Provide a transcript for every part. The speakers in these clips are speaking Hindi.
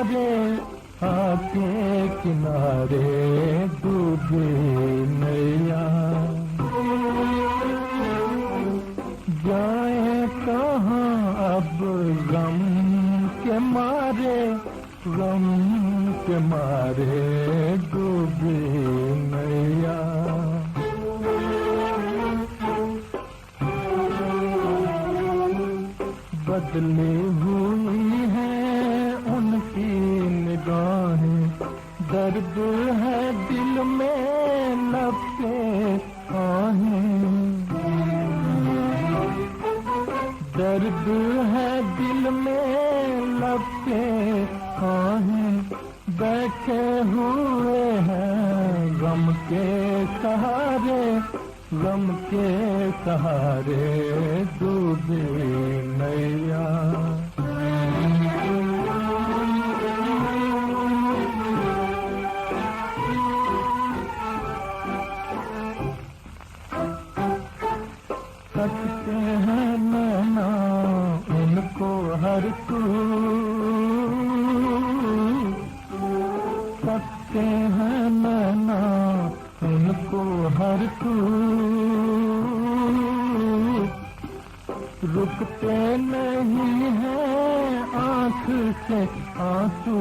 किनारे आके किनारे डूबी नैया। जाए कहाँ अब गम के मारे, गम के मारे डूबी नैया। बदली हुई है उनकी निगाहें, दर्द है दिल में लपके आहें। दर्द है दिल में लपके आहें, बैठे हुए हैं गम के सहारे, गम के सहारे डूबी नैया। सकते हैं नैना उनको हर तू, सकते हैं नैना उनको हर तू। रुकते नहीं हैं आँख से आंसू,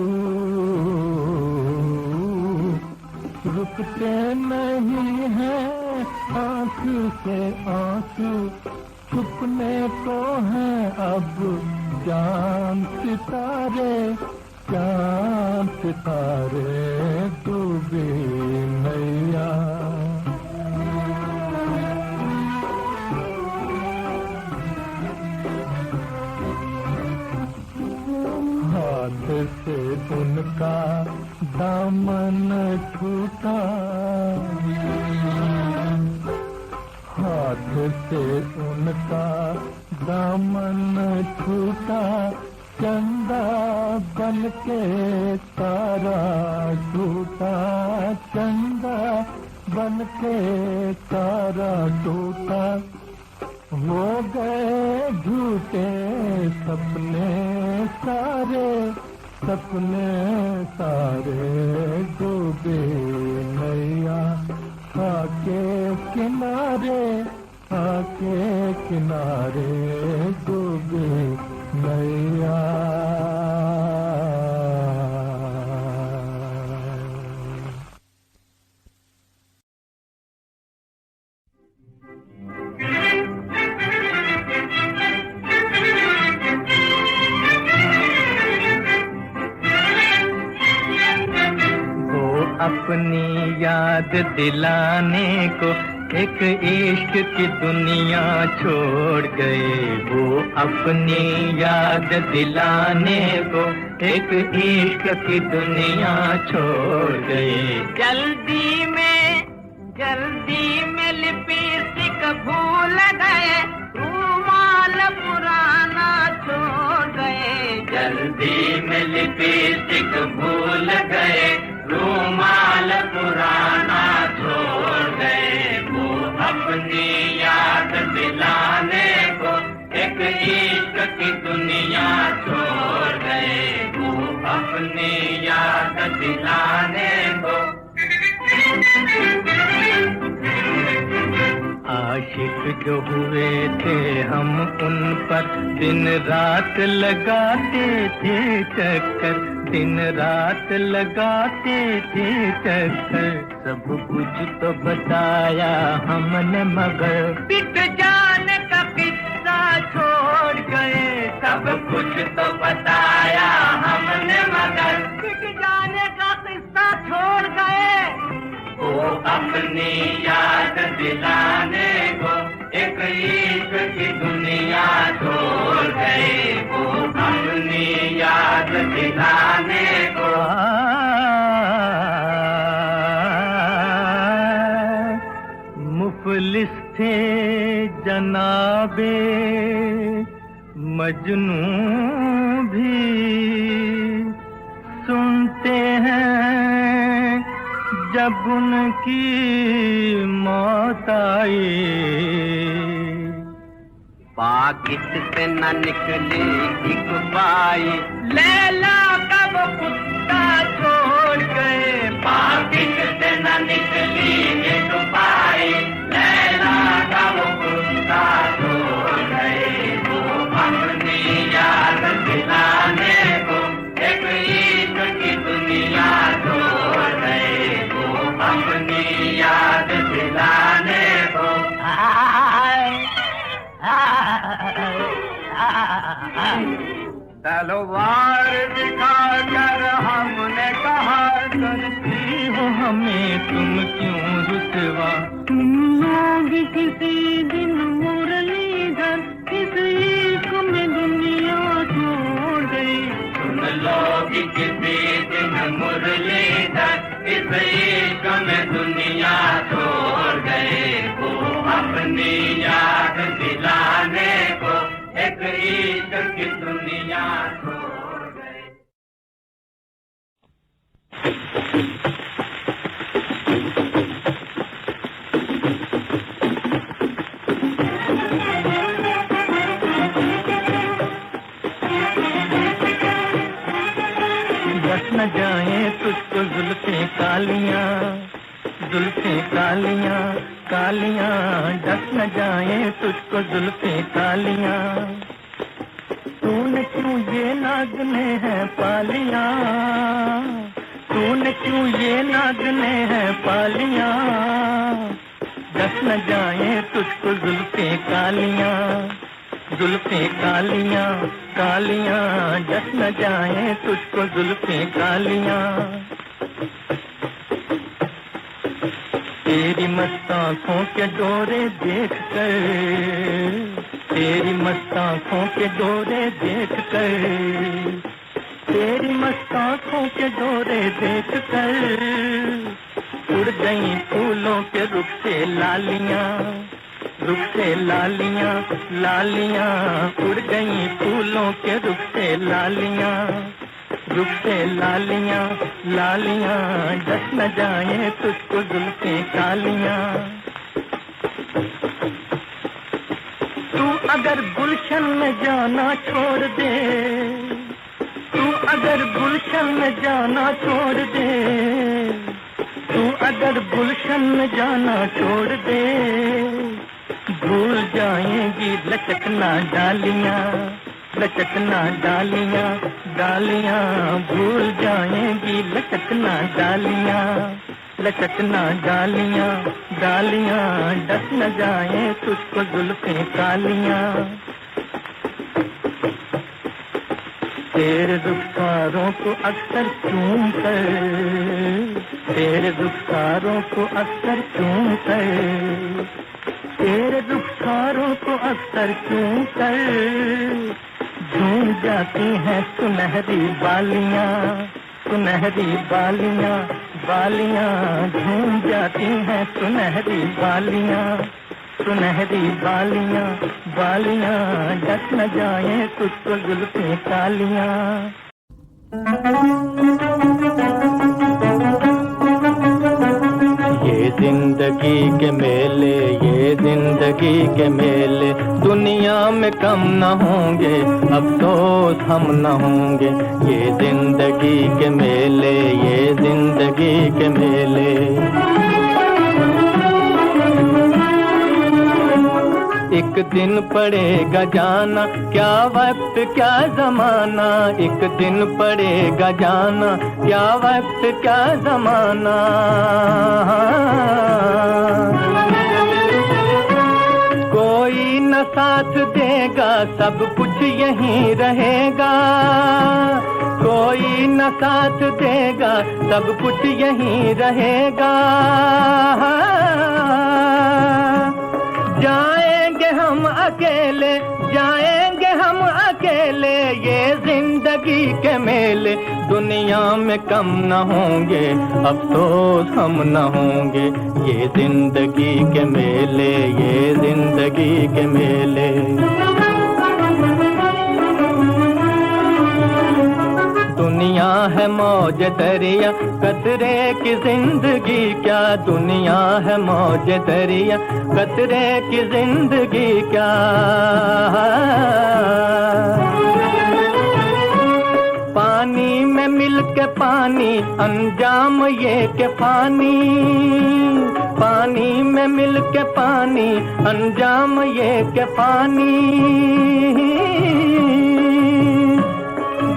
रुकते नहीं हैं आँख से आंसू। छुपने को हैं अब चांद सितारे, चांद सितारे डूबी नैया। हाथ से उनका दामन छूटा, हाथ से उनका दामन छूटा। चंदा बन के तारा टूटा, चंदा बन के तारा टूटा। हो गए झूठे सपने सारे, सपने सारे डूबे नैया। आके किनारे, आके किनारे डूबे नैया। अपनी याद दिलाने को एक इश्क की दुनिया छोड़ गए। वो अपनी याद दिलाने को एक इश्क की दुनिया छोड़ गए। जल्दी में लिपस्टिक भूल गए, रुमाल पुराना छोड़ गए। जल्दी में लिपस्टिक भूल गए, रुमाल पुराना छोड़ गए। वो अपनी याद दिलाने को एक इश्क की दुनिया छोड़ गए। वो अपनी याद दिलाने को। आशिक जो हुए थे हम उन पर दिन रात लगाते थे चक्कर, दिन रात लगाते थे चक्कर। सब कुछ तो बताया हमने मगर पिट जाने का किस्सा छोड़ गए। सब कुछ तो बताया हमने मगर पिट जाने का किस्सा छोड़ गए। वो अपनी याद दिलाने को एक इश्क की दुनिया छोड़ गए। वो अपनी याद दिलाने को। मुफलिस थे जनाबे मजनू भी, सुनते हैं जब उनकी मौत आई। पाकिट से न निकली एक बाई, लैला कब खुद तलवार दिखाकर हमने कहा करती हो हमें तुम क्यों रुसवा। तुम लोग किसी दिन मुरलीधर इस इश्क में दुनिया छोड़ गए। तुम लोग किसी दिन मुरलीधर इस इश्क में दुनिया छोड़ गए। वो अपनी याद दिलाने को एक इश्क की दुनिया छोड़ गए। बस न जाए तुझको जुल्फे कालियां, जुल्फे कालियां कालियां, डस न जाए तुझको जुल्फे कालियां। तूने क्यों ये नागने हैं पालियां, तूने क्यों ये नागने हैं पालियां। डस न जाए तुझको जुल्फे कालियां, जुल्फे कालियां कालियां, डस न जाए तुझको जुल्फे कालियां। तेरी मस्त आँखों के डोरे देख कर, तेरी मस्त आँखों के डोरे देख कर, तेरी मस्त आँखों के डोरे देख कर उड़ गई फूलों के रुख से लालियां, रुख से लालियां लालियां, उड़ गई फूलों के रुख से लालियां, रुख से लालियां लालियां, डस न जाए तुझको जुल्फे कालियां। तू अगर गुलशन में जाना छोड़ दे, तू अगर गुलशन में जाना छोड़ दे, तू अगर गुलशन में जाना छोड़ दे, भूल जाएंगी लचकना डालियां, लचकना डालियां डालियां, भूल जाएंगी लचकना डालियां, लचकना डालियां डालियां, डस न जाए तुझको जुल्फे कालियां। तेरे रुखसारों को अक्सर चूम कर, तेरे रुखसारों को अक्सर चूम कर, तेरे रुखसारों को अक्सर चूम कर झूम जाती हैं सुनहरी बालियां, सुनहरी बालियां बालियां, झूम जाती हैं सुनहरी बालियां, सुनहरी बालियां बालियां, डस न जाए तुझको जुल्फे कालियां। ये जिंदगी के मेले, ये जिंदगी के मेले, दुनिया में कम न होंगे, अफसोस हम न होंगे। ये जिंदगी के मेले, ये जिंदगी के मेले। एक दिन पड़ेगा जाना, क्या वक्त क्या जमाना, एक दिन पड़ेगा जाना, क्या वक्त क्या जमाना। कोई न साथ देगा, सब कुछ यहीं रहेगा, कोई न साथ देगा, सब कुछ यहीं रहेगा। जाएंगे हम अकेले, जाएंगे हम अकेले, ये जिंदगी के मेले, दुनिया में कम न होंगे, अफसोस हम न होंगे। ये जिंदगी के मेले, ये जिंदगी के मेले। दुनिया है मौज दरिया, कतरे की जिंदगी क्या, दुनिया है मौज दरिया, कतरे की जिंदगी क्या। पानी में मिल के पानी, अंजाम ये के पानी, पानी में मिल के पानी, अंजाम ये के पानी।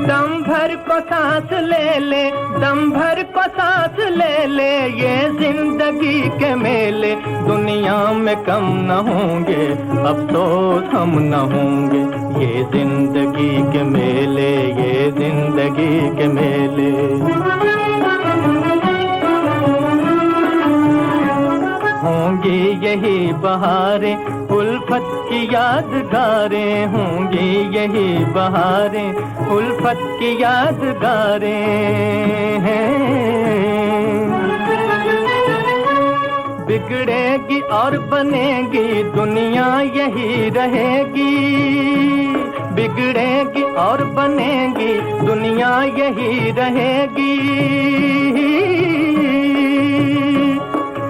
दम भर को सांस ले ले, दम भर को सांस ले ले, ये जिंदगी के मेले दुनिया में कम न होंगे, अफसोस हम न होंगे। ये जिंदगी के मेले, ये जिंदगी के मेले। होंगी यही बहारें, उल्फत की यादगारें, होंगी यही बहारें, उल्फत की यादगारें हैं। बिगड़ेगी और बनेगी दुनिया यही रहेगी, बिगड़ेगी और बनेगी दुनिया यही रहेगी।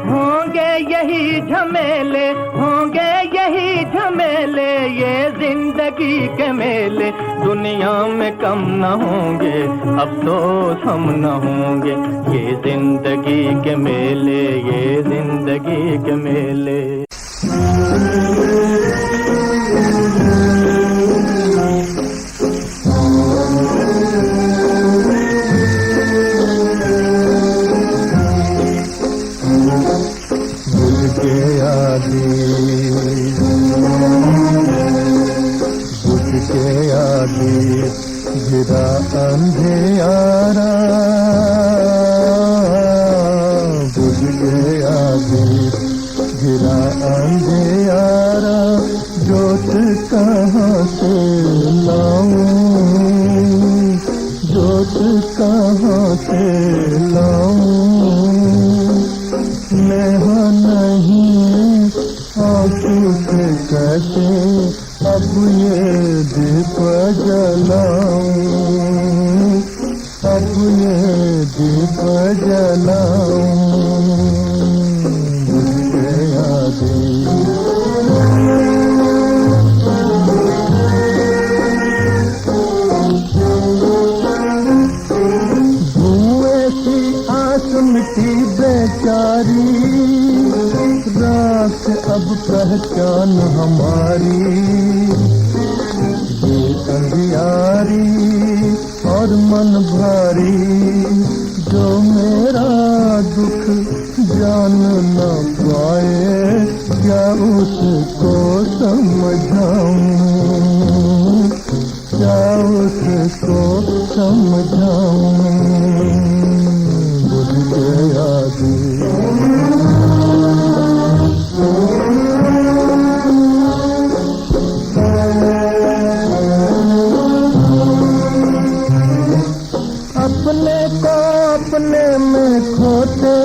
होंगे यही झमेले, होंगे यही झमेले, ये जिंदगी के मेले दुनिया में कम न होंगे, अफसोस हम न होंगे। ये जिंदगी के मेले, ये जिंदगी के मेले। गिरा अंधियारा, बुझ गया दीप, गिरा अंधियारा, जोत कहाँ से लाऊं, जोत कहाँ से लाऊं। नेहा नहीं आंसू से कैसे अब ये दीप जलाऊं, अब ये दीप जलाऊं। बुझ गया दीप, धुएं की आस मिटी बेचारी, रात अब पहचान हमारी। ये अंधियारी और मन भारी, जो मेरा दुख जान न पाए, क्या उसको समझाऊं, क्या उसको समझाऊं। बुझ गया अपने को अपने में खोते,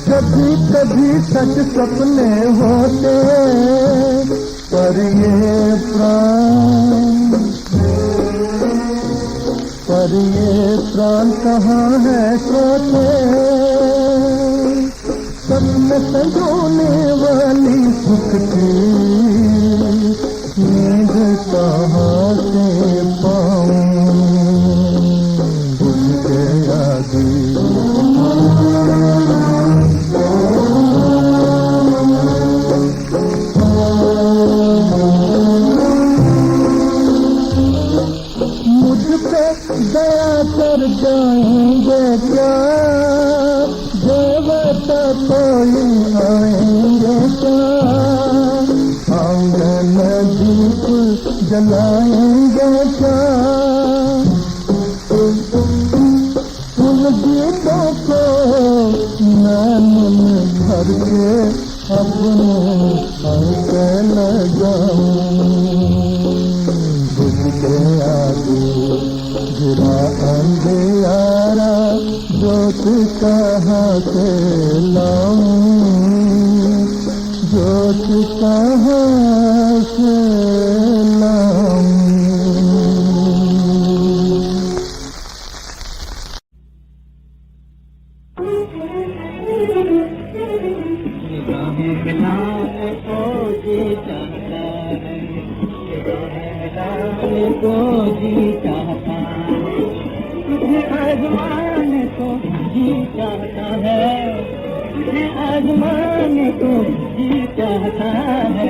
कभी कभी सच सपने होते, पर ये प्राण कहाँ है सोते। सपने संजोने वाली सुख की नींद कहाँ से पाऊं। बुझ गया दीप, मुझ पे दया कर जाएंगे क्या, देवता कोई आएंगे क्या, आंगन दीप जलाएंगे क्या। उन गीतों को नैन में भर के अपने हंसने लगाऊं। बुझ गया दीप, गिरा अंधियारा, जोत कहाँ से लाऊं, जोत कहाँ से लाऊं। को जी चाहता है, तुझे आजमाने को जी चाहता है, तुझे आजमाने को जी चाहता है,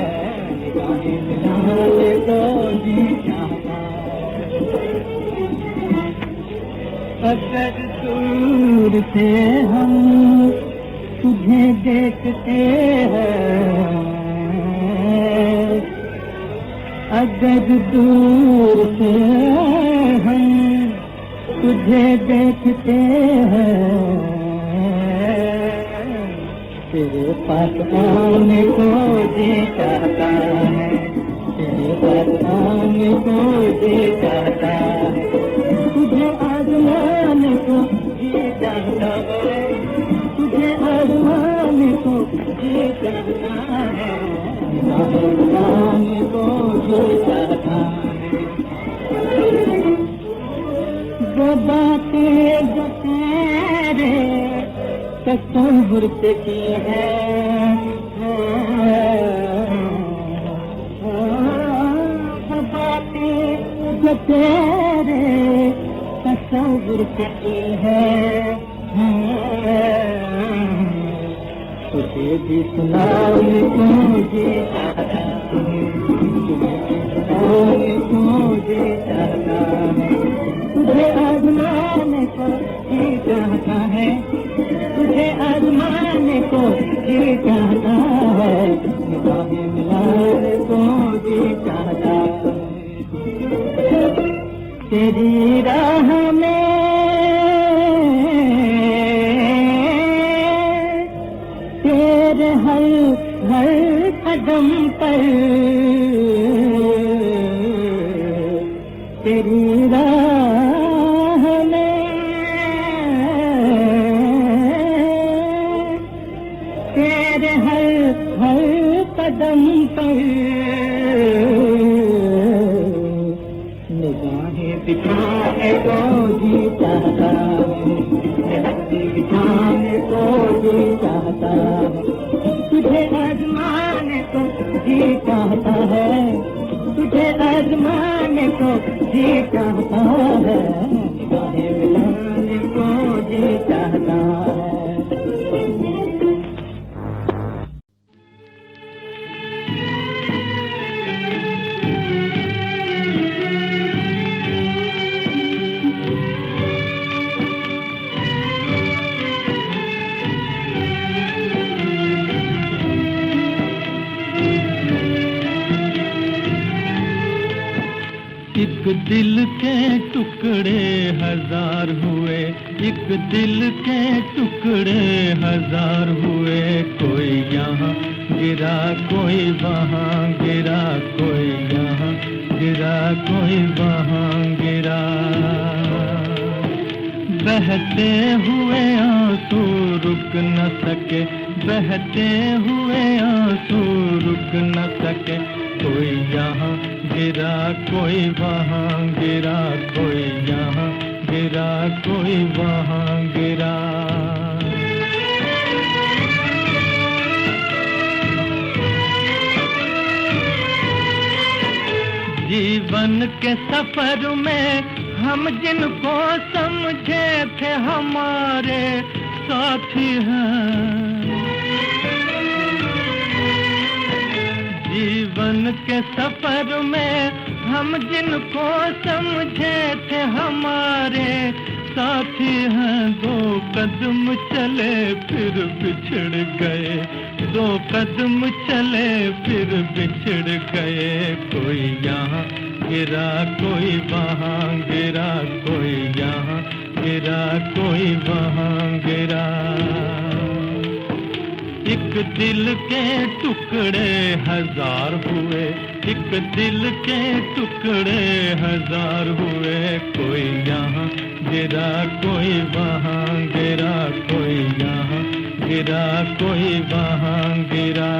निगाहें मिलाने को जी चाहता है। अगर दूर से हम तुझे देखते हैं, अगर दूर से हम तुझे देखते हैं, तेरे पास आने को जी चाहता है, तेरे पास आने को जी चाहता है, तुझे आजमाने को जी चाहता है, तुझे आजमाने को जी चाहता है, आजमाने को जी चाहता है। वो बातें जो तेरे तस्वीर पे की है, वो बातें जो तेरे तस्वीर पे की है, तुझे भी सुनाने को जी चाहता है, तुझे भी सुनाने को जी चाहता है, तुझे आजमाने को जी चाहता है, तुझे आजमाने को जी चाहता है, निगाहें मिलाने को जी चाहता है। तेरी राह में तेरे हर कदम पर, तेरी राह में तेरे हर कदम पर निगाहें बिछाने को जी चाहता है, बिछाने को जी चाहता है, तुझे आजमाने को जी चाहता है, तुझे आजमाने को जी चाहता है, निगाहें मिलाने को जी चाहता है। एक दिल के टुकड़े हजार हुए, एक दिल के टुकड़े हजार हुए, कोई यहाँ गिरा कोई वहाँ गिरा, कोई यहाँ गिरा कोई वहाँ गिरा। बहते हुए आंसू रुक न सके, बहते हुए आंसू रुक न सके, कोई यहाँ गिरा कोई वहाँ गिरा, कोई यहाँ गिरा कोई वहाँ गिरा। जीवन के सफर में हम जिनको समझे थे हमारे साथी हैं, जीवन के सफर में हम जिनको समझे थे हमारे साथी हैं, दो कदम चले फिर बिछड़ गए, दो कदम चले फिर बिछड़ गए, कोई यहाँ गिरा कोई वहाँ गिरा, कोई यहाँ गिरा कोई वहाँ गिरा। एक दिल के टुकड़े हजार हुए, एक दिल के टुकड़े हजार हुए, कोई यहाँ गिरा कोई वहाँ गिरा, कोई यहाँ गिरा कोई वहाँ गिरा।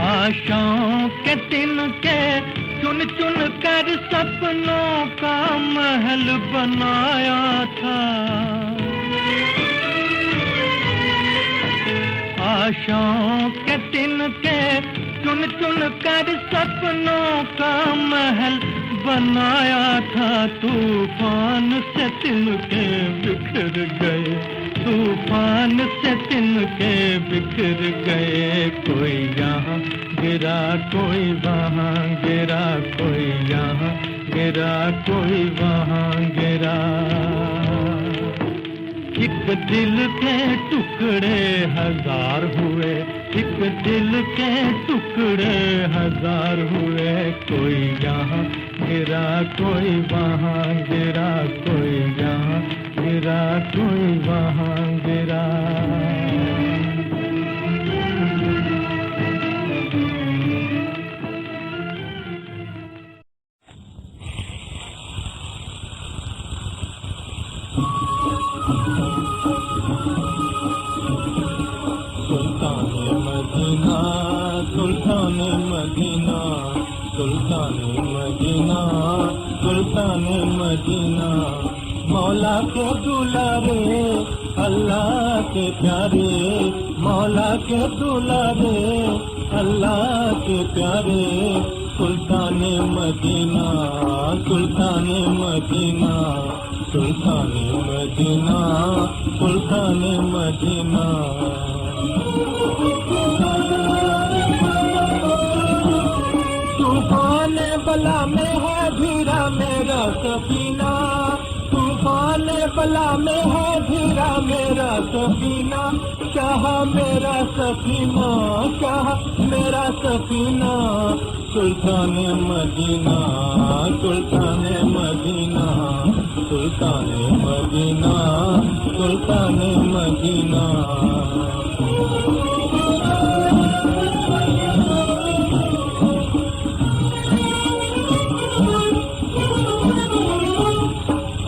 आशाओं के तिनके चुन चुन कर सपनों का महल बनाया था, आशाओं के तिनके चुन चुन कर सपनों का महल बनाया था, तूफान से तिनके बिखर गए, तूफान से तिनके बिखर गए, कोई यहाँ गिरा कोई वहाँ गिरा, कोई यहाँ गिरा, कोई वहाँ गिरा। एक दिल के टुकड़े हजार हुए, एक दिल के टुकड़े हजार हुए। कोई यहाँ गिरा, कोई वहाँ गिरा, कोई यहाँ गिरा, कोई वहाँ गिरा। सुल्ताने मदीना, सुल्ताने मदीना, सुल्ताने मदीना, सुल्ताने मदीना। मौला के दुलारे, अल्लाह के प्यारे, मौला के दुलारे, अल्लाह के प्यारे। सुल्ताने मदीना, सुल्ताने मदीना, सुल्ताने मदीना, सुल्ताने मदीना। तूफान बला में है धीरा मेरा सफीना, तूफान बला में है धीरा मेरा सफीना। चाह मेरा सफीना, चाह मेरा सफीना। सुल्ताने मदीना, सुल्ताने मदीना, सुल्ताने मदीना, सुल्ताने मदीना।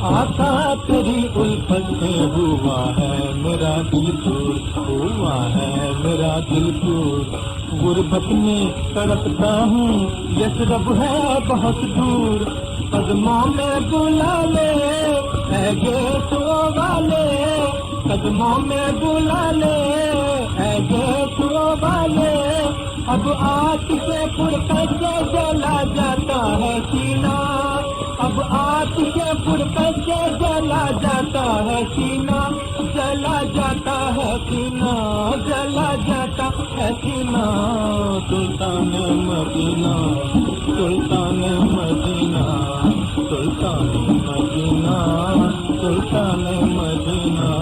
आका तेरी उल्फत से हुआ है मेरा दिल दूर, हुआ है मेरा दिल दूर। गुर्बत में तड़पता हूँ, यशरब है बहुत दूर। कदमों में बुला ले ऐ गेसो वाले, कदमों में बुला ले ऐ गेसो वाले। अब आँख से फुड़कत से जला जाता है सीना, अब आँख से फुड़कत से जला जाता है सीना, जला जाता है सीना, जला जाता है सीना। सुल्ताने मदीना, सुल्ताने मदीना, सुल्ताने मदीना, सुल्ताने मदीना।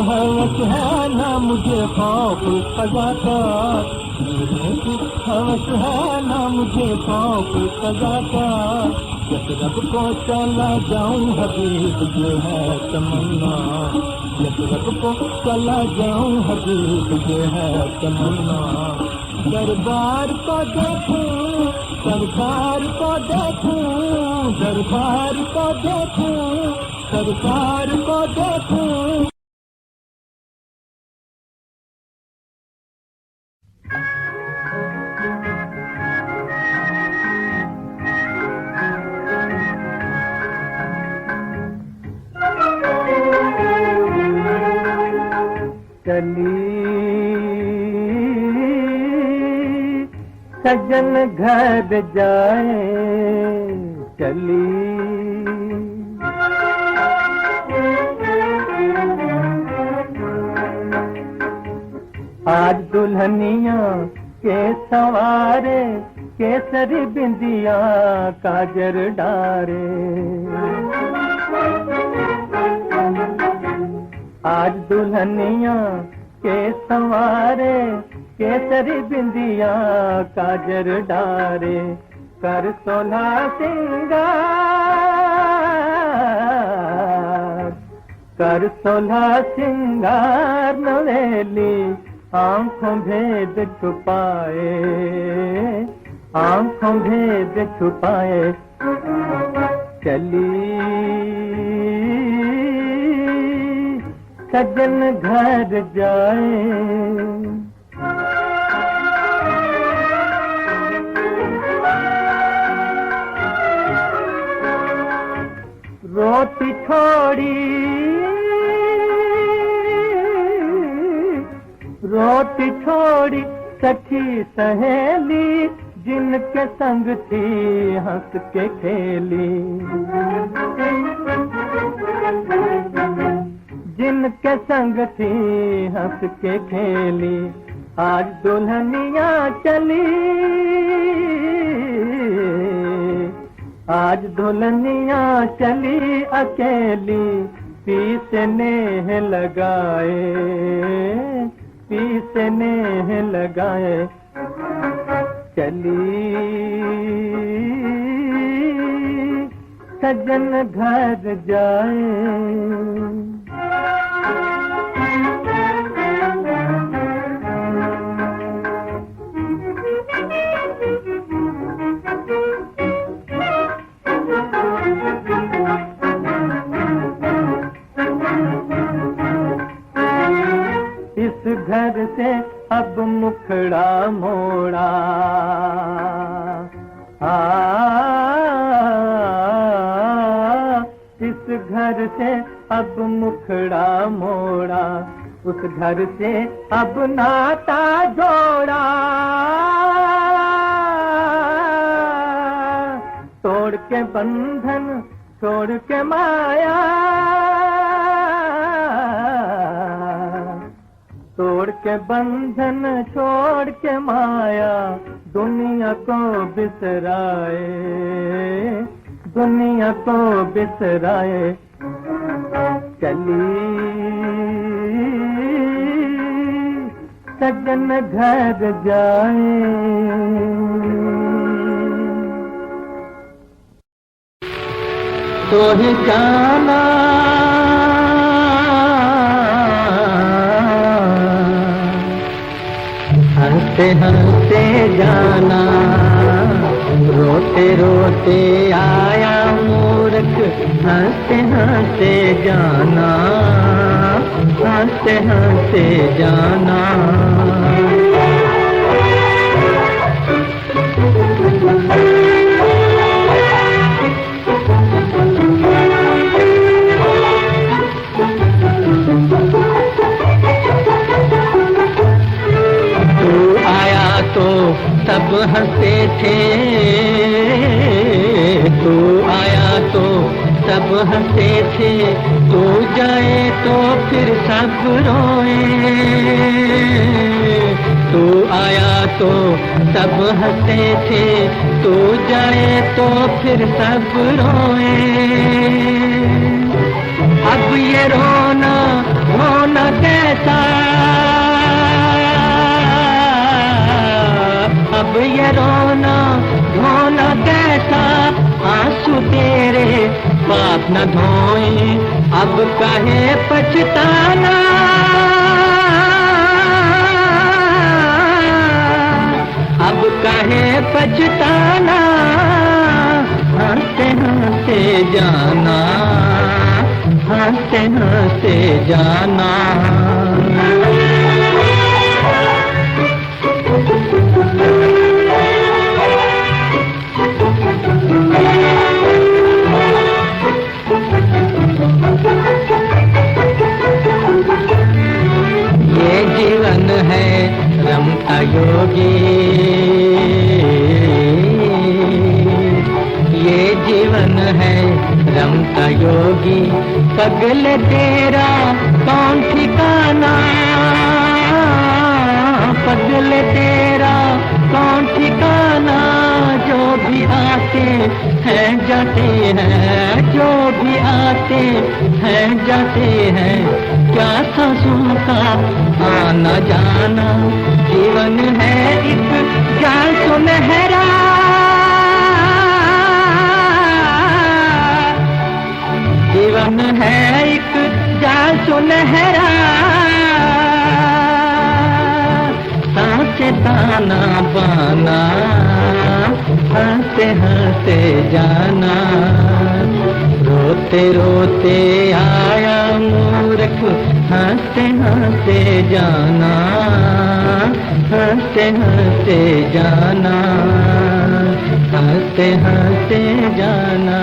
हवस है ना मुझे खौफ सजा का, जीने की हवस है ना मुझे खौफ सजा का। यशरब को चला जाऊं हबीब ये है तमन्ना, यशरब को चला जाऊं हबीब ये है तमन्ना। दरबार को देखूं, सरकार को देखूं, दरबार को देखूं, सरकार को देखूं। चली सजन घर जाए, चली आज दुल्हनिया के सवारे, केसरी बिंदिया काजर डारे। आज दुल्हनिया के सवारे, केसरी बिंदिया काजर डारे। कर सोला सिंगार, कर सोला सिंगार नवेली, आंखों भेद छुपाए, आंखों भेद छुपाए। चली सजन घर जाए, रोटी छोड़ी रोटी छोड़ी सखी सहेली, जिनके संग थी हंस के खेली। जिनके संग थी हंस के खेली, आज दुल्हनिया चली, आज दुल्हनिया चली अकेली, पीस नेह लगाए, पीस नेह लगाए। चली सजन घर जाए। इस घर से अब मुखड़ा मोड़ा, इस घर से अब मुखड़ा मोड़ा, उस घर से अब नाता जोड़ा। तोड़ के बंधन छोड़ के माया, तोड़ के बंधन छोड़ के माया, दुनिया को बिसराए, दुनिया को बिसराए। चली सजन घर जाए। तो ही जाना हंसते हंसते जाना, रोते रोते आया मूर्ख, हंसते हंसते जाना, हंसते हंसते जाना। सब हंसते थे, तू आया तो सब हंसते थे, तू जाए तो फिर सब रोए। तू आया तो सब हंसते थे, तू जाए तो फिर सब रोए। अब ये रोना रोना कैसा, अब ये रोना रोना कैसा, आंसू तेरे पाप न धोए, अब काहे पछताना। अब काहे पछताना, हंसते हंसते जाना, हंसते हंसते जाना। ये जीवन है रमता योगी, ये जीवन है रमता योगी, पगले तेरा कौन ठिकाना, पगले तेरा कौन ठिकाना। जो भी आते हैं जाते हैं, जो भी आते हैं जाते हैं, क्या सांसों का आना जाना। जीवन है एक जाल सुनहरा, जीवन है एक जाल सुनहरा, सांसे ताना बाना, हंसते हंसते जाना। रोते रोते आया मूर्ख, हंसते हंसते जाना, हंसते हंसते जाना, हंसते हंसते जाना,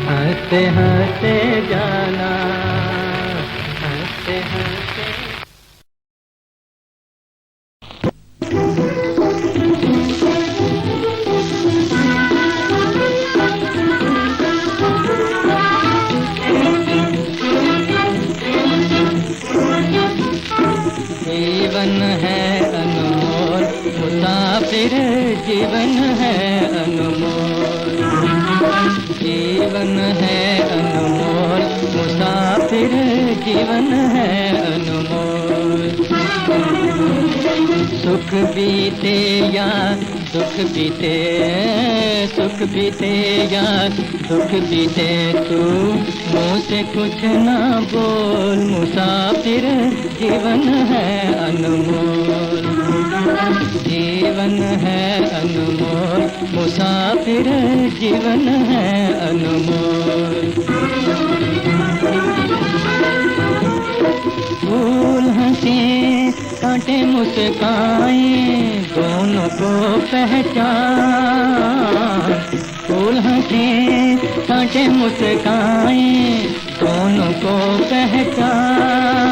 हंसते हंसते जाना, हंसते हंसते। जीवन है अनमोल, मुसाफिर जीवन है अनमोल। जीवन है अनमोल, मुसाफिर जीवन है अनमोल। सुख बीते या दुख बीते, सुख बीते या दुख बीते, तू मुँह से कुछ ना बोल, मुसाफिर जीवन है अनमोल। जीवन है अनमोल, मुसाफिर जीवन है अनमोल। फूल हंसे कांटे मुस्काएं, दोनों को पहचान। फूल हंसे कांटे मुस्काएं, दोनों को पहचान।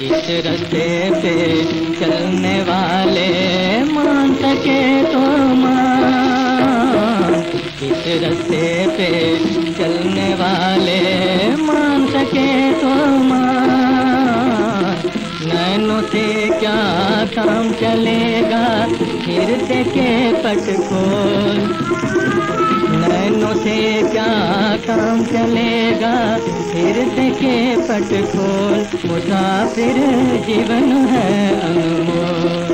इस रास्ते पे चलने वाले मान सके तो मान। इस रास्ते पे चलने वाले मान सके तो मान। नैनों से क्या काम चलेगा, हृदय के पट खोल। नैनों से क्या काम चलेगा, हृदय के पट खोल। मुसाफिर जीवन है अनमोल।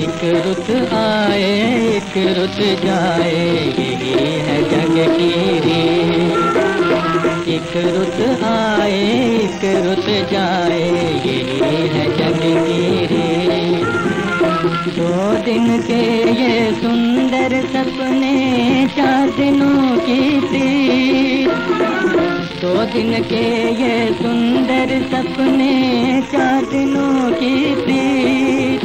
एक रुत आए एक रुत जाए, यही है जग की रीत। एक रुत आए एक रुत जाए, यही है जग की रीत। 2 दिन के ये सुंदर सपने 4 दिनों की प्रीत। 2 दिन के ये सुंदर सपने 4 दिनों की प्रीत।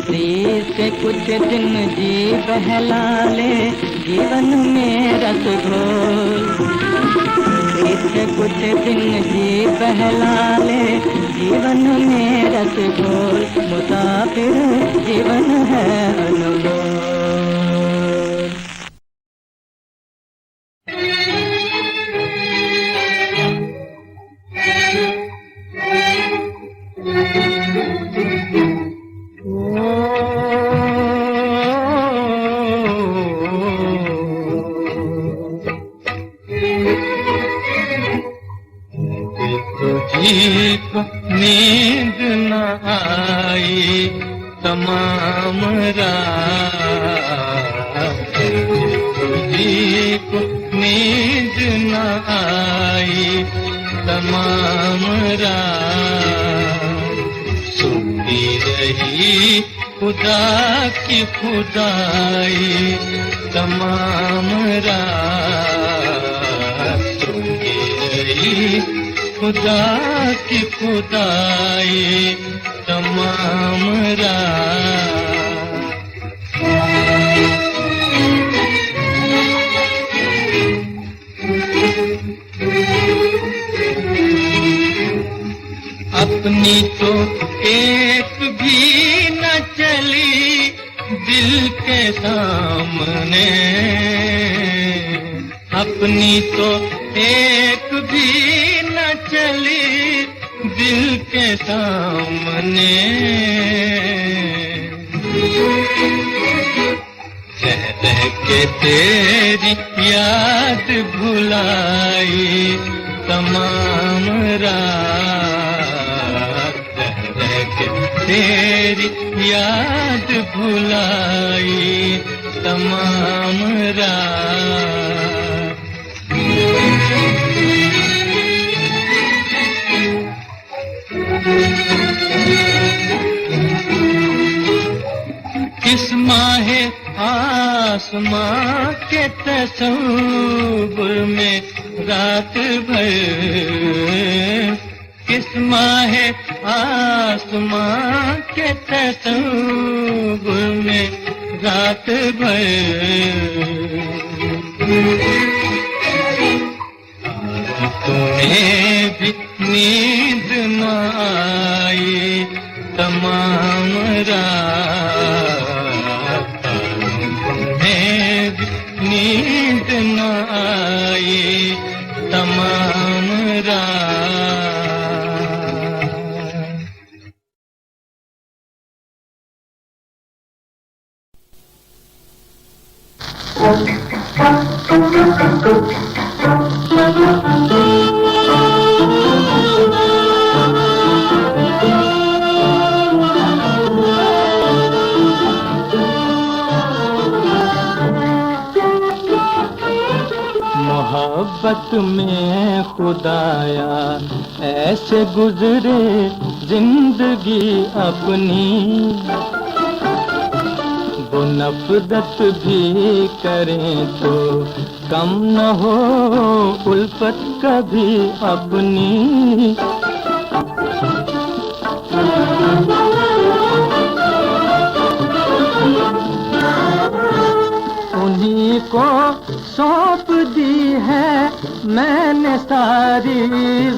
प्रीत से कुछ दिन जी बहला ले, जीवन में रस घोल। प्रीत से कुछ दिन जी बहला ले, जीवन में रस घोल। मुसाफिर जीवन है अनमोल। नींद न आई तमाम रात, तुझको नींद न आई तमाम रात। सुनती रही खुदा की खुदाई तमाम रात। सुनती रही खुदा की खुदाई तमाम रात। अपनी तो एक भी न चली दिल के सामने। अपनी तो एक भी न चली दिल के सामने। रह रह के तेरी याद भुलाई तमाम रात। रह रह के तेरी याद भुलाई तमाम रात। किस माहे आसमां के तस्वीर में रात भर। किस माहे आसमां के तस्वीर में रात भर। तुम्हें भी नींद न आई तमाम रात। तुम्हें भी नींद न आई तमाम रात। मोहब्बत में खुदाया ऐसे गुजरे जिंदगी अपनी, वो नफरत भी करें तो कम न हो उल्फत कभी अपनी। उन्हीं को सौंप दी है मैंने सारी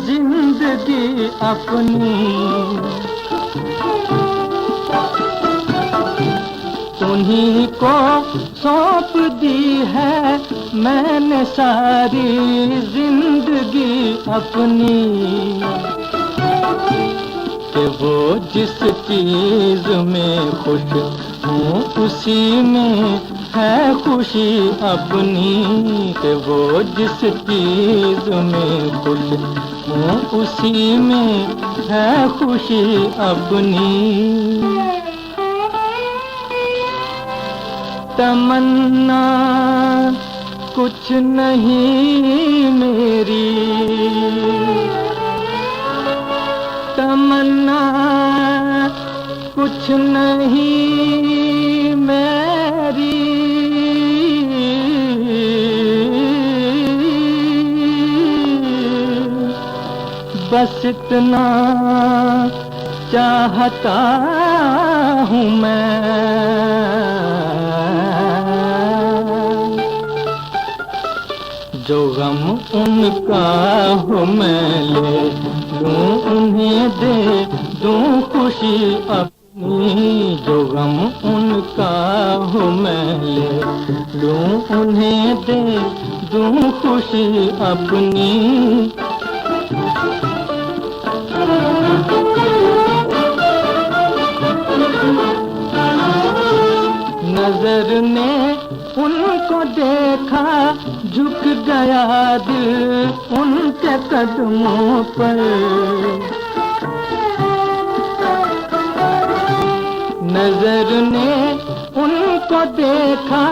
जिंदगी अपनी, उन्हीं को सौंप दी है मैंने सारी जिंदगी अपनी, कि वो जिस चीज में खुश हूँ उसी में है खुशी अपनी, कि वो जिस चीज में खुश हूँ उसी में है खुशी अपनी। तमन्ना कुछ नहीं मेरी, तमन्ना कुछ नहीं मेरी, बस इतना चाहता हूँ मैं, जो गम उनका हो मैं ले लूं उन्हें दे दूं खुशी अपनी, जो गम उनका हो मैं ले लूं उन्हें दे दूं खुशी अपनी। नजर ने उनको देखा झुक गया दिल उनके कदमों पर, नजर ने उनको देखा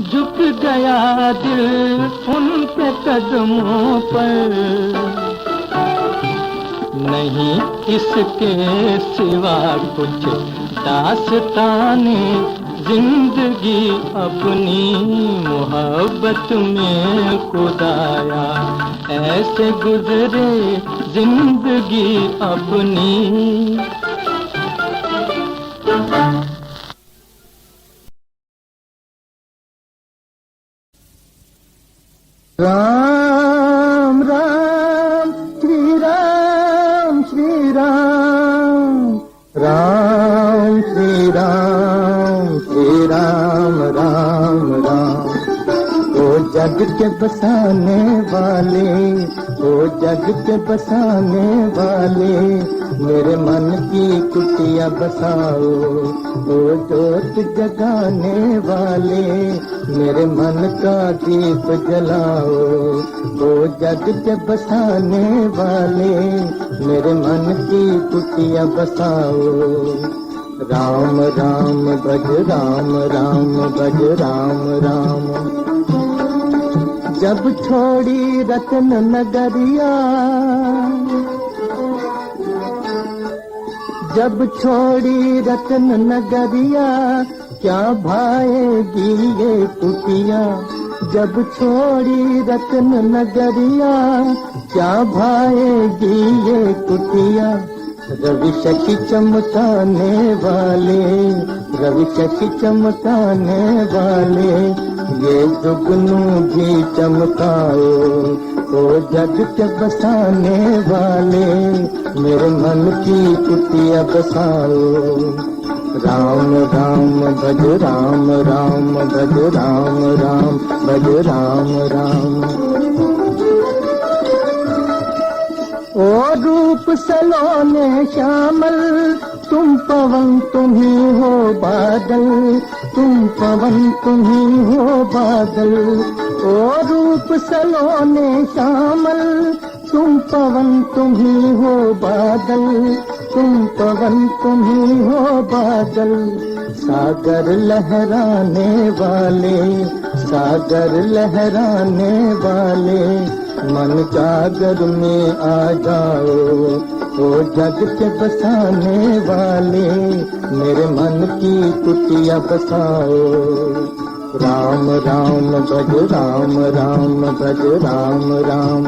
झुक गया दिल उनके कदमों पर, नहीं इसके सिवा कुछ दास्ताने जिंदगी अपनी, मोहब्बत में खुदाया ऐसे गुजरे जिंदगी अपनी। राम राम श्री राम श्री राम, राम श्री राम श्री राम राम राम। ओ जग के बसाने वाले, ओ जग के बसाने वाले, मेरे मन की कुटिया बसाओ, ओ जोत जगाने वाले, मेरे मन का दीप जलाओ, ओ जग के बसाने वाले, मेरे मन की कुटिया बसाओ। राम राम भज राम राम भज राम राम। जब छोड़ी रतन नगरिया, जब छोड़ी रतन नगरिया, क्या भाएगी ये कुटिया, जब छोड़ी रतन नगरिया, क्या भाएगी ये कुटिया। रवि शशि चमकाने वाले, रवि शशि चमकाने वाले, ये जुगनू भी चमकाओ, ओ जग के बसाने वाले, मेरे मन की कुटिया बसाओ। राम राम भज राम राम भज राम राम भज राम राम। ओ रूप सलोने श्यामल, तुम पवन तुम ही हो बादल, तुम पवन तुम ही हो बादल। ओ रूप सलोने श्यामल, तुम पवन तुम ही हो बादल, तुम पवन तुम ही हो बादल। सागर लहराने वाले, सागर लहराने वाले, मन जागर में आ जाओ। ओ जग के बसाने वाले, मेरे मन की कुटिया बसाओ। राम राम भज राम राम भज राम राम।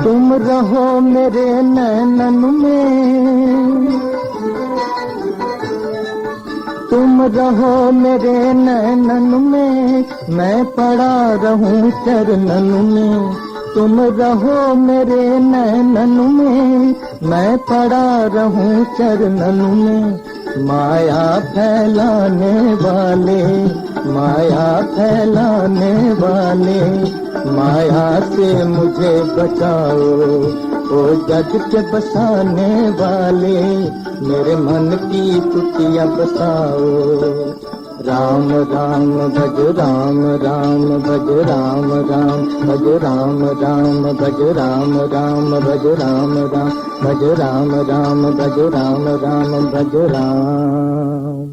तुम रहो मेरे नैनन में, तुम रहो मेरे नैनन में, मैं पड़ा रहूं चरणन में। तुम रहो मेरे नैनन में, मैं पड़ा रहूं चरणन में। माया फैलाने वाले, माया फैलाने वाले, माया से मुझे बचाओ। ओ जग के बसाने वाले, मेरे मन की कुटिया बसाओ। राम राम भज राम राम भज राम राम भज राम राम भज राम राम भज राम राम भज राम राम भज राम राम भज राम।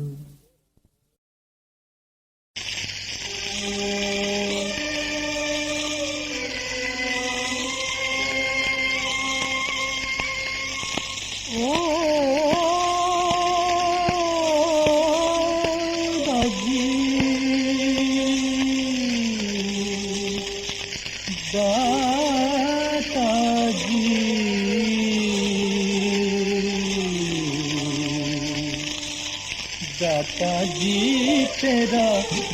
दाता जी तेरा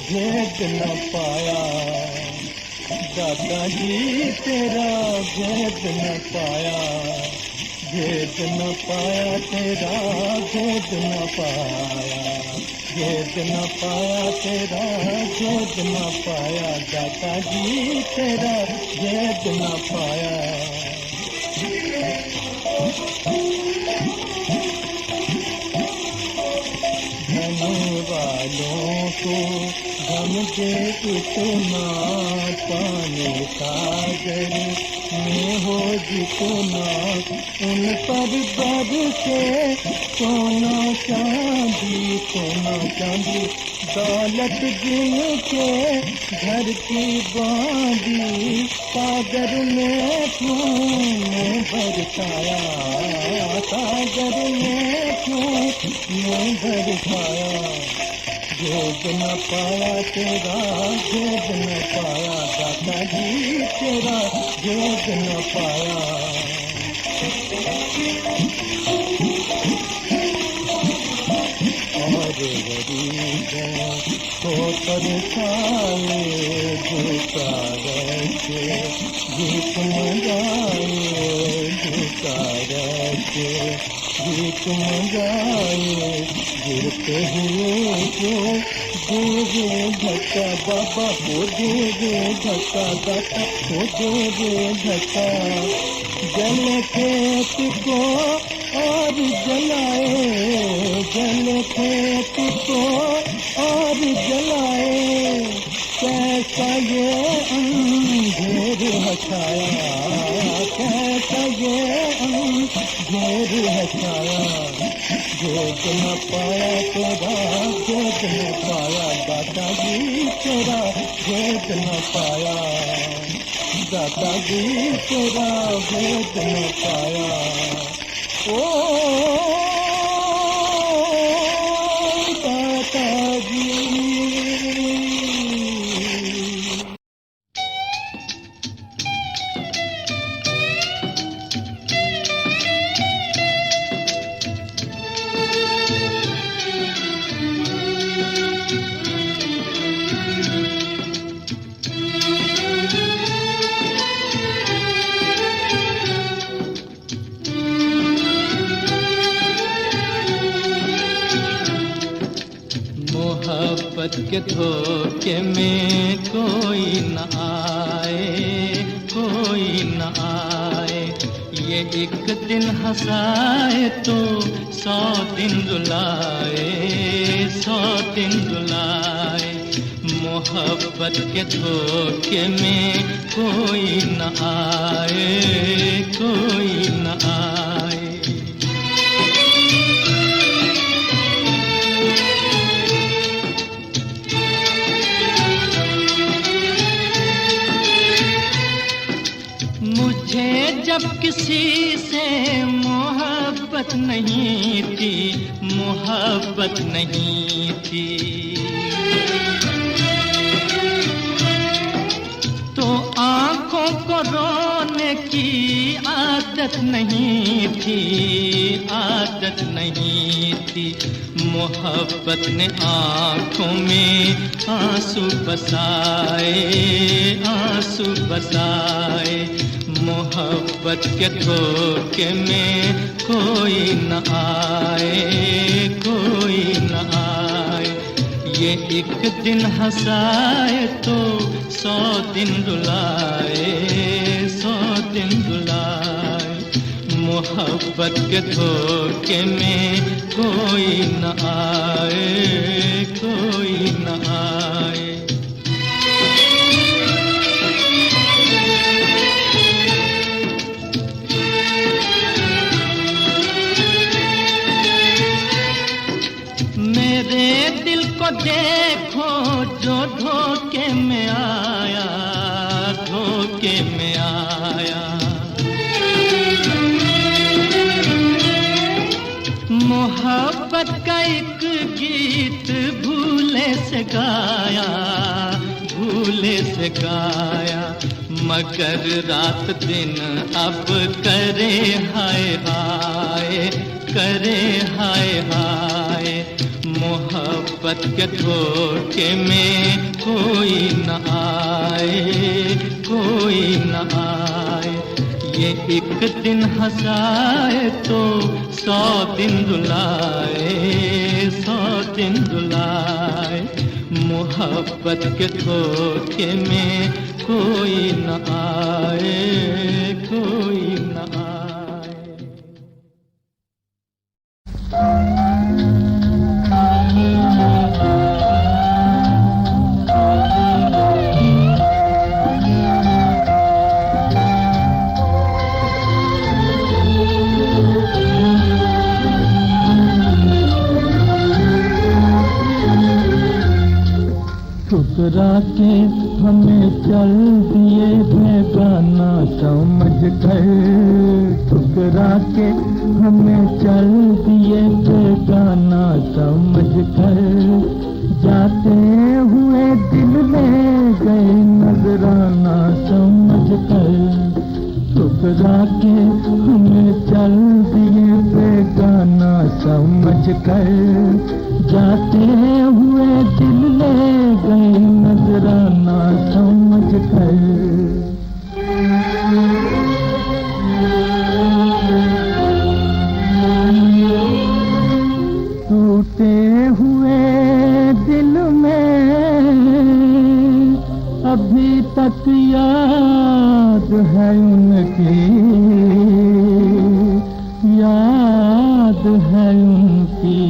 भेद न पाया, दाता जी तेरा भेद न पाया, भेद न पाया तेरा भेद न पाया, भेद न पाया तेरा भेद न पाया, दाता जी तेरा भेद न पाया। वालों को गम के इतना, पानी सागर में हो जितना, उन पर बरसे सोना चांदी, सोना चांदी। दौलत जिनके घर की बांधी, सागर में तूने बरसाया, सागर में तूने बरसाया। भेद न पाया तेरा भेद न पाया, दाता जी तेरा भेद न पाया। और गरीबों को तरसाए, भूखा रखे भूख मंगाए, भूखा रखे भूख मंगाए। गिरते हुए को देवे धक्का, बाबा को देवे धक्का, दाता को देवे धक्का। जल खेत को और जलाए, जल खेत को और जलाए। कैसा ये अंधेर हटाया, कैसा ये अंधेर हटाया। भेद न पाया तेरा भेद न पाया, दाता जी तेरा भेद न पाया, दाता जी तेरा भेद न पाया। ओ दाता जी। मोहब्बत के धोखे में कोई न आए, कोई न आए। ये एक दिन हंसाए तो 100 दिन रुलाए, 100 दिन रुलाए। मोहब्बत के धोखे में कोई न आए, कोई न आए। मुझे जब किसी से मोहब्बत नहीं थी, मोहब्बत नहीं थी, तो आंखों को रोने की आदत नहीं थी, आदत नहीं थी। मोहब्बत ने आंखों में आंसू बसाए, आंसू बसाए। मोहब्बत के धोखे में कोई न आए, कोई न आए। ये एक दिन हंसाए तो 100 दिन रुलाए, 100 दिन रुलाए। मोहब्बत के धोखे में कोई न आए, कोई न आए। मेरे दिल को देखो जो धोखे में आया, धोखे में आया। मोहब्बत का एक गीत भूले से गाया, भूले से गाया। मगर रात दिन अब करे हाय हाय, करे हाय हाय। मोहब्बत के धोखे में कोई न आए, कोई न आए। ये एक दिन हंसाए तो 100 दिन रुलाए, 100 दिन रुलाए। मोहब्बत के धोखे में कोई न आए, कोई न आए। ठुकरा के हमें चल दिए बेगाना समझ कर, ठुकरा के हमें चल दिए बेगाना समझ कर। जाते हुए दिल ले गए नजराना समझ कर। ठुकरा के हमें चल दिए बेगाना समझ कर। जाते हुए दिल ले गए नजराना समझ कर। टूटे हुए दिल में अभी तक याद है उनकी, याद है उनकी।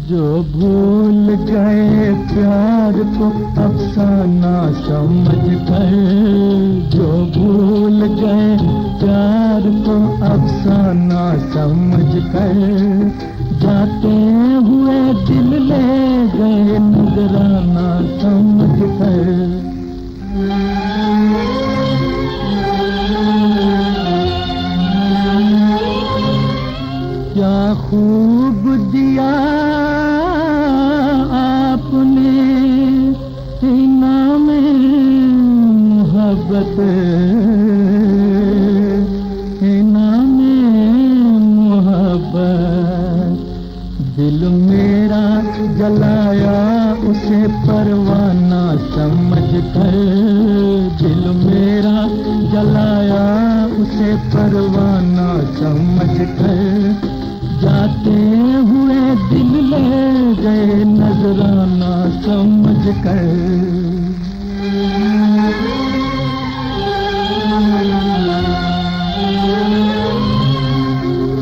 जो भूल गए प्यार को अफसाना समझ कर। जो भूल गए प्यार को अफसाना समझ कर। जाते हुए दिल ले गए नजराना समझ कर। क्या खूब दिया आपने इनाम मोहब्बत, इनाम मोहब्बत। दिल मेरा जलाया उसे परवाना समझ कर। दिल मेरा जलाया उसे परवाना समझ कर। जाते हुए दिल ले गए नजराना समझ कर।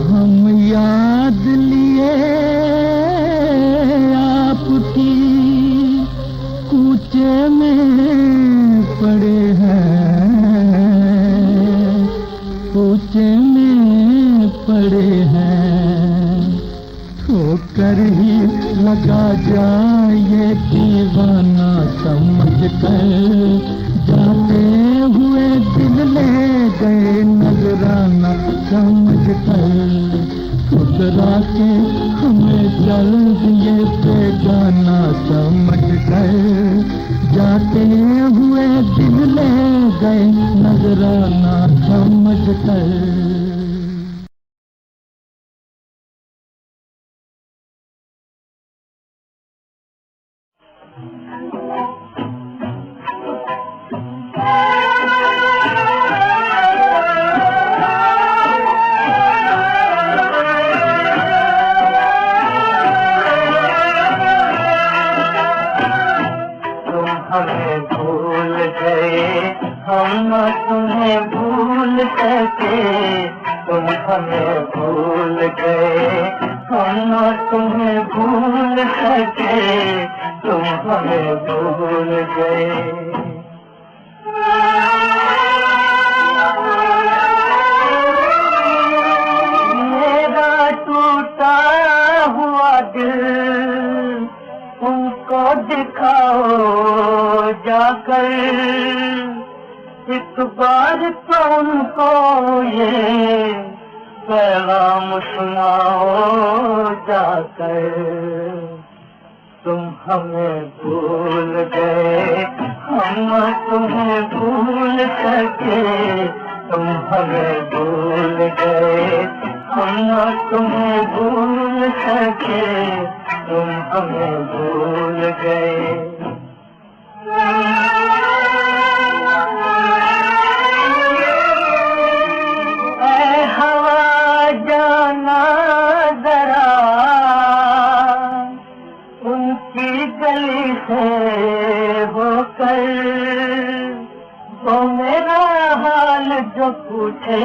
हम याद लिए आपकी कूचे में पड़े हैं, कूचे में पड़े हैं। ठोकर ही लगा जाए दीवाना समझ कर, जाते हुए दिल ले गए नजराना समझ कर। ठुकरा के हमें चल दिए बेगाना समझ कर, जाते हुए दिल ले गए नजराना समझ कर। हमें भूल गए, हम तुम्हें भूल सके। तुम हमें भूल गए, हम तुम्हें भूल सके। तुम हमें भूल गए। मेरा टूटा हुआ दिल तुमको दिखाओ जाकर, एक बार तो उनको ये पैगाम सुनाओ जाकर। तुम हमें भूल गए, हम तुम्हें भूल सके। तुम हमें भूल गए, हम तुम्हें भूल सके। तुम हमें भूल गए। ऐ हवा जाना जरा उनकी गली से होकर, वो मेरा हाल जो पूछे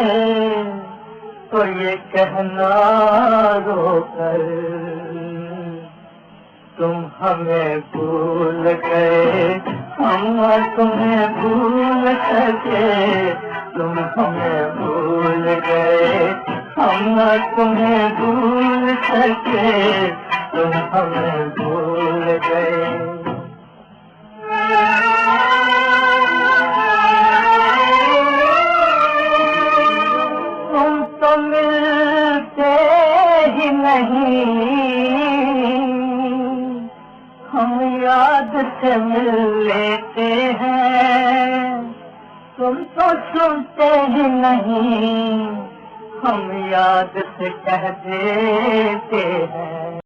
तो ये कहना रोकर। तुम हमें भूल गए, हम तुम्हें भूल सके। तुम हमें भूल गए, हम तुम्हें भूल सके। तुम हमें भूल गए। तुम तो मिलते ही नहीं, हम याद से मिल लेते हैं। तुम तो सुनते ही नहीं, हम याद से कह देते हैं।